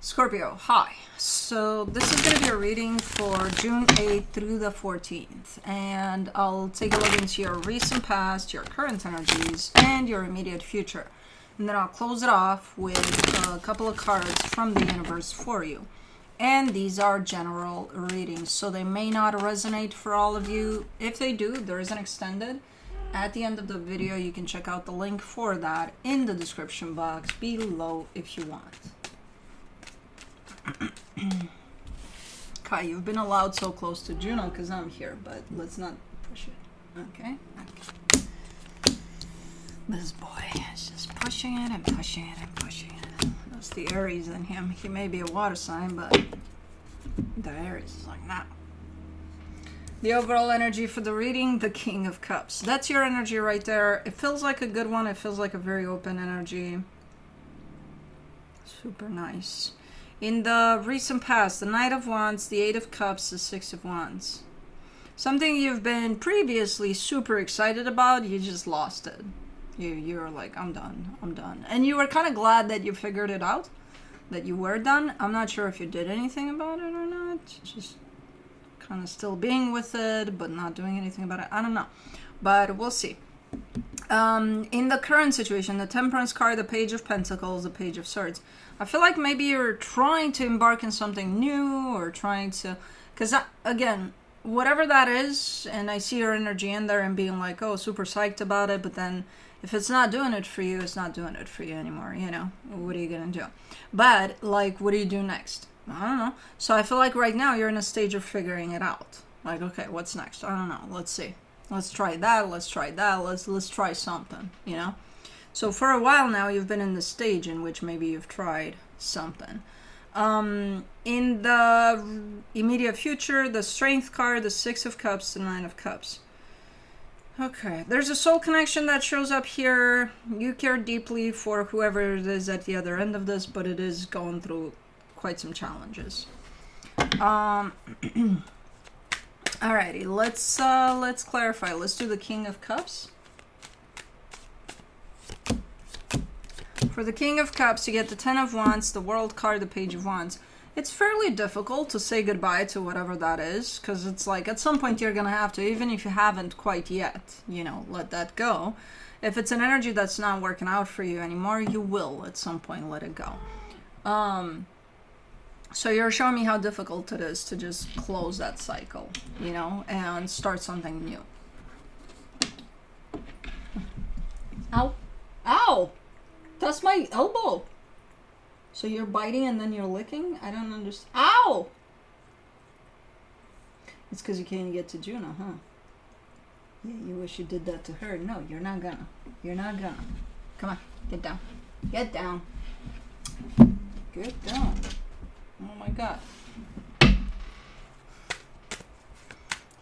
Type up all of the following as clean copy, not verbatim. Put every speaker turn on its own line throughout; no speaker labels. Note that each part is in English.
Scorpio, hi. So this is going to be a reading for June 8th through the 14th. And I'll take a look into your recent past, your current energies, and your immediate future. And then I'll close it off with a couple of cards from the universe for you. And these are general readings, so they may not resonate for all of you. If they do, there is an extended. At the end of the video, you can check out the link for that in the description box below if you want. Kai, you've been allowed so close to Juno because I'm here, but let's not push it. Okay? This boy is just pushing it and pushing it and pushing it. That's the Aries in him. He may be a water sign, but the Aries is like, nah. The overall energy for the reading, the King of Cups. That's your energy right there. It feels like a good one. It feels like a very open energy. Super nice. In the recent past, the Knight of Wands, the Eight of Cups, the Six of Wands. Something you've been previously super excited about, you just lost it. You're like, I'm done. And you were kind of glad that you figured it out, that you were done. I'm not sure if you did anything about it or not. Just kind of still being with it, but not doing anything about it. I don't know. But we'll see. In the current situation, the Temperance card, the Page of Pentacles, the Page of Swords. I feel like maybe you're trying to embark in something new or trying to... Because, again, whatever that is, and I see your energy in there and being like, oh, super psyched about it, but then if it's not doing it for you, it's not doing it for you anymore, you know? What are you going to do? But, like, what do you do next? I don't know. So I feel like right now you're in a stage of figuring it out. Like, okay, what's next? I don't know. Let's see. Let's try that. Let's try that. Let's try something, you know? So for a while now, you've been in the stage in which maybe you've tried something. In the immediate future, the Strength card, the Six of Cups, the Nine of Cups. Okay, there's a soul connection that shows up here. You care deeply for whoever it is at the other end of this, but it is going through quite some challenges. Alrighty, let's clarify. Let's do the King of Cups. For the King of Cups, you get the Ten of Wands, the World card, the Page of Wands. It's fairly difficult to say goodbye to whatever that is, because it's like at some point you're going to have to, even if you haven't quite yet, you know, let that go. If it's an energy that's not working out for you anymore, you will at some point let it go. So you're showing me how difficult it is to just close that cycle, you know, and start something new. Ow. Ow! That's my elbow. So you're biting and then you're licking? I don't understand. Ow! It's because you can't get to Juno, huh? Yeah, you wish you did that to her. No, you're not gonna. You're not gonna. Come on, get down. Get down. Get down. Oh my god.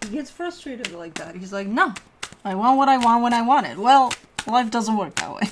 He gets frustrated like that. He's like, no, I want what I want when I want it. Well, life doesn't work that way.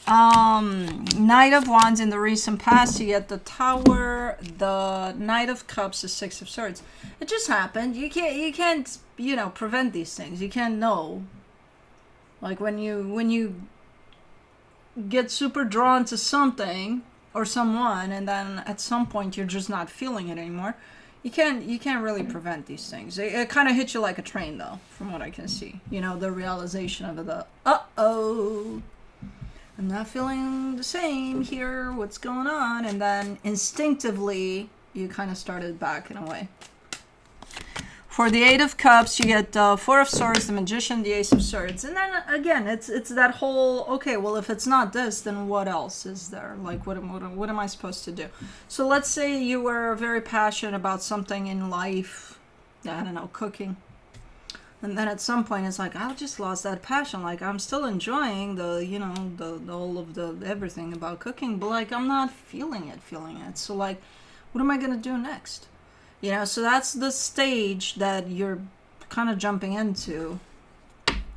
Knight of Wands, in the recent past, you get the Tower, the Knight of Cups, the Six of Swords. It just happened. You can't, you know, prevent these things. You can't know. Like when you get super drawn to something or someone, and then at some point you're just not feeling it anymore. You can't really prevent these things. It kind of hits you like a train, though, from what I can see. You know, the realization of the uh-oh. I'm not feeling the same here, what's going on? And then instinctively, you kind of started back in a way. For the Eight of Cups, you get the Four of Swords, the Magician, the Ace of Swords. And then again, it's that whole, okay, well, if it's not this, then what else is there? Like, what am I supposed to do? So let's say you were very passionate about something in life, I don't know, cooking. And then at some point, it's like, I just lost that passion. Like, I'm still enjoying the, you know, the all of the everything about cooking, but, like, I'm not feeling it. So, like, what am I going to do next? You know, so that's the stage that you're kind of jumping into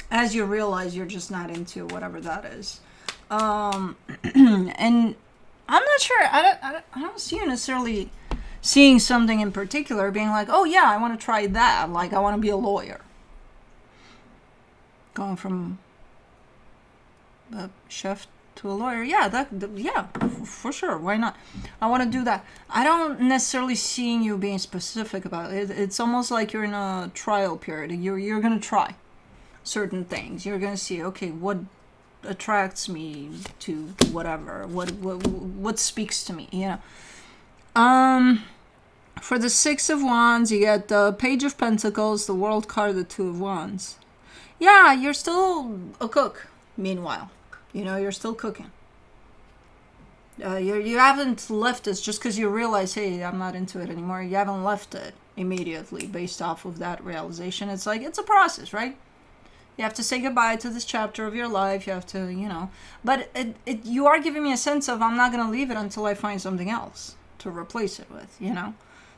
as you realize you're just not into whatever that is. And I'm not sure. I don't see you necessarily seeing something in particular being like, oh, yeah, I want to try that. Like, I want to be a lawyer. Going from chef to a lawyer. Yeah, yeah, for sure. Why not? I want to do that. I don't necessarily see you being specific about it. It's almost like you're in a trial period. You're gonna try certain things. You're gonna see, okay, what attracts me to whatever. What speaks to me, For the Six of Wands, you get the Page of Pentacles, the World card, the Two of Wands. Yeah, you're still a cook, meanwhile. You're still cooking. You haven't left this just because you realize, hey, I'm not into it anymore. You haven't left it immediately based off of that realization. It's like, it's a process, right? You have to say goodbye to this chapter of your life. You have to, But you are giving me a sense of, I'm not going to leave it until I find something else to replace it with,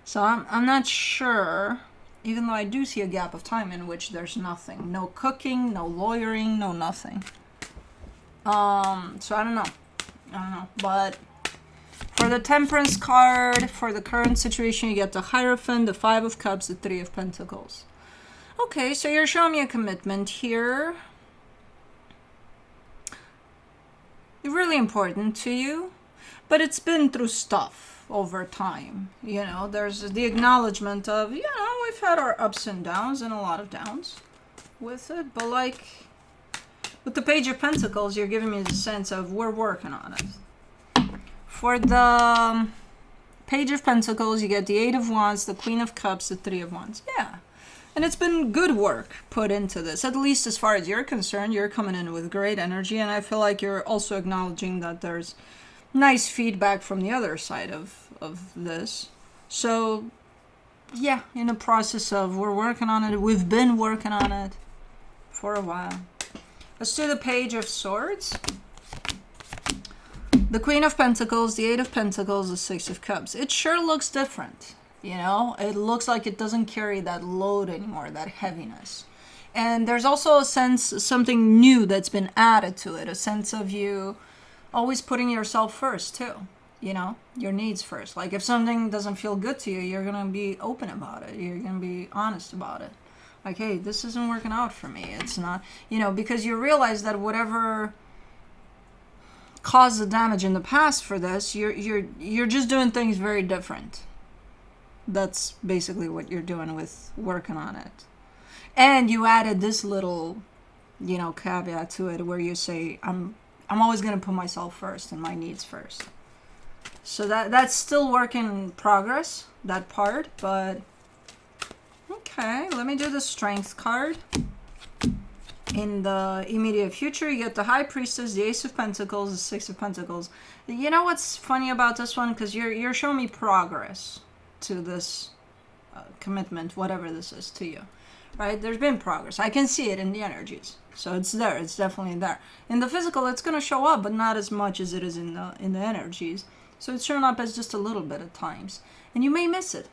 So I'm not sure, even though I do see a gap of time in which there's nothing. No cooking, no lawyering, no nothing. So I don't know. But for the Temperance card, for the current situation, you get the Hierophant, the Five of Cups, the Three of Pentacles. Okay, so you're showing me a commitment here. Really important to you, but it's been through stuff over time. There's the acknowledgement of, we've had our ups and downs and a lot of downs with it, but like with the Page of Pentacles, you're giving me the sense of we're working on it. For the Page of Pentacles, you get the Eight of Wands, the Queen of Cups, the Three of Wands. Yeah. And it's been good work put into this. At least as far as you're concerned, you're coming in with great energy. And I feel like you're also acknowledging that there's nice feedback from the other side of this. So, yeah, in the process of we're working on it. We've been working on it for a while. Let's do the Page of Swords. The Queen of Pentacles, the Eight of Pentacles, the Six of Cups. It sure looks different. It looks like it doesn't carry that load anymore, that heaviness. And there's also a sense, something new that's been added to it. A sense of you always putting yourself first too. Your needs first. Like if something doesn't feel good to you, you're going to be open about it. You're going to be honest about it. Like, hey, this isn't working out for me. It's not, because you realize that whatever caused the damage in the past for this, you're just doing things very different. That's basically what you're doing with working on it. And you added this little, caveat to it where you say, I'm always going to put myself first and my needs first. So that's still work in progress, that part, but okay, let me do the Strength card. In the immediate future, you get the High Priestess, the Ace of Pentacles, the Six of Pentacles. You know what's funny about this one? Because you're showing me progress to this commitment, whatever this is to you, right? There's been progress. I can see it in the energies, so it's there. It's definitely there. In the physical, it's going to show up, but not as much as it is in the energies. So it's showing up as just a little bit at times, and you may miss it.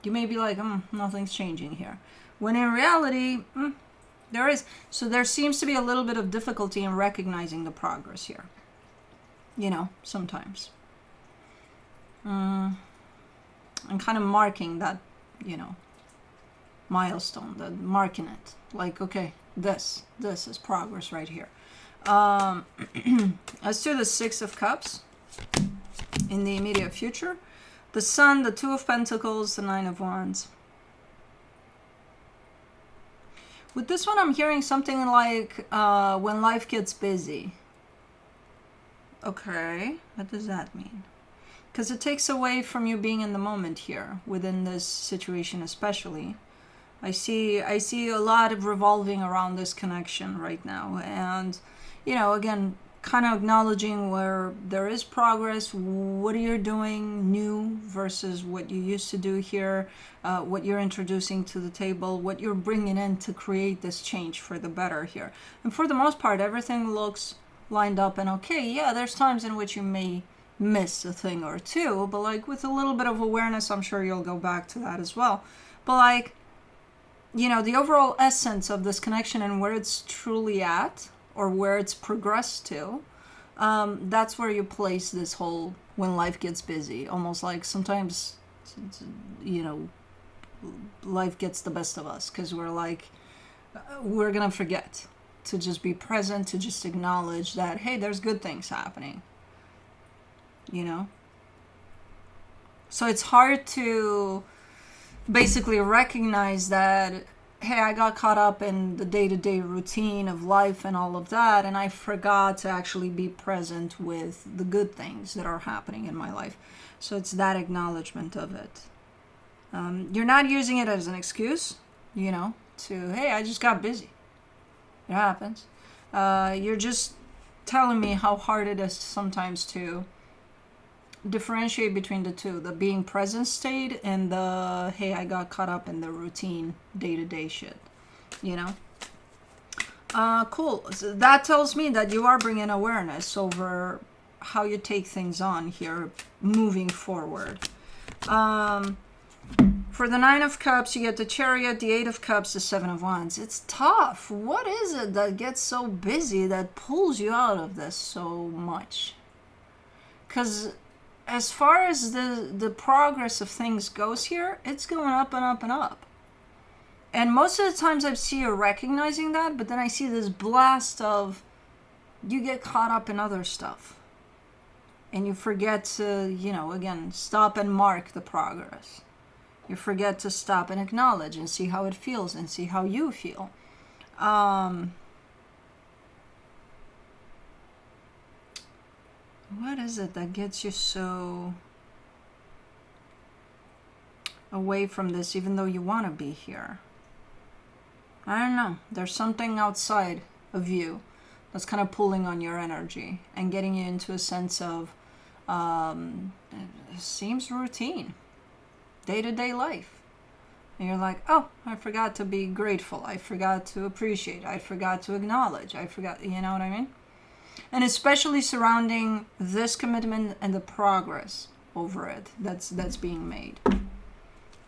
You may be like, nothing's changing here, when in reality, there is. So there seems to be a little bit of difficulty in recognizing the progress here. Sometimes. And kind of marking that, milestone, marking it. Like, okay, this is progress right here. Let's do the Six of Cups in the immediate future. The Sun, the Two of Pentacles, the Nine of Wands. With this one, I'm hearing something like when life gets busy. Okay, what does that mean? Because it takes away from you being in the moment here, within this situation especially. I see a lot of revolving around this connection right now. And, again, kind of acknowledging where there is progress, what you're doing new versus what you used to do here, what you're introducing to the table, what you're bringing in to create this change for the better here. And for the most part, everything looks lined up and okay. Yeah, there's times in which you may miss a thing or two, but like with a little bit of awareness, I'm sure you'll go back to that as well. But like, the overall essence of this connection and where it's truly at, or where it's progressed to, that's where you place this whole when life gets busy. Almost like sometimes, life gets the best of us because we're gonna forget. to just be present, to just acknowledge that, hey, there's good things happening, you know? So it's hard to basically recognize that, hey, I got caught up in the day-to-day routine of life and all of that, and I forgot to actually be present with the good things that are happening in my life. So it's that acknowledgement of it. You're not using it as an excuse, you know, to, hey, I just got busy. It happens. You're just telling me how hard it is sometimes to differentiate between the two, the being present state and the, hey, I got caught up in the routine day-to-day shit, you know? Cool. So that tells me that you are bringing awareness over how you take things on here moving forward. For the Nine of Cups, you get the Chariot, the Eight of Cups, the Seven of Wands. It's tough. What is it that gets so busy that pulls you out of this so much? Because as far as the progress of things goes here, it's going up and up and up. And most of the times I see you recognizing that, but then I see this blast of you get caught up in other stuff. And you forget to, you know, again, stop and mark the progress. You forget to stop and acknowledge and see how it feels and see how you feel. What is it that gets you so away from this, even though you want to be here? I don't know. There's something outside of you that's kind of pulling on your energy and getting you into a sense of, it seems routine, day-to-day life. And you're like, oh, I forgot to be grateful. I forgot to appreciate. I forgot to acknowledge. I forgot, you know what I mean? And especially surrounding this commitment and the progress over it that's being made.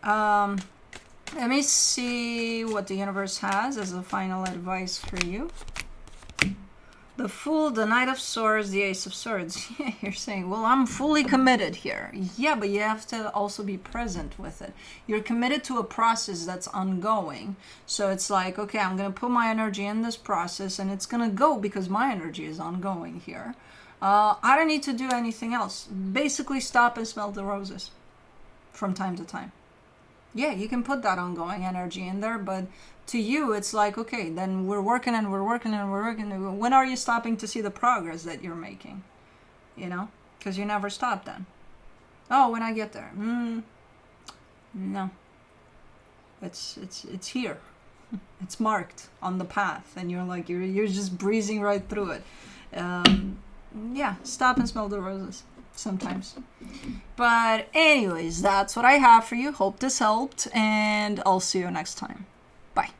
Let me see what the universe has as a final advice for you. The Fool, the Knight of Swords, the Ace of Swords. Yeah, you're saying, well, I'm fully committed here. Yeah, but you have to also be present with it. You're committed to a process that's ongoing. So it's like, okay, I'm going to put my energy in this process and it's going to go because my energy is ongoing here. I don't need to do anything else. Basically, stop and smell the roses from time to time. Yeah, you can put that ongoing energy in there, but to you, it's like, okay, then we're working and we're working and we're working. When are you stopping to see the progress that you're making? You know, because you never stop then. Oh, when I get there. No. It's here. It's marked on the path, and you're like, you're just breezing right through it. Yeah, stop and smell the roses sometimes. But anyways, that's what I have for you. Hope this helped, and I'll see you next time. Bye.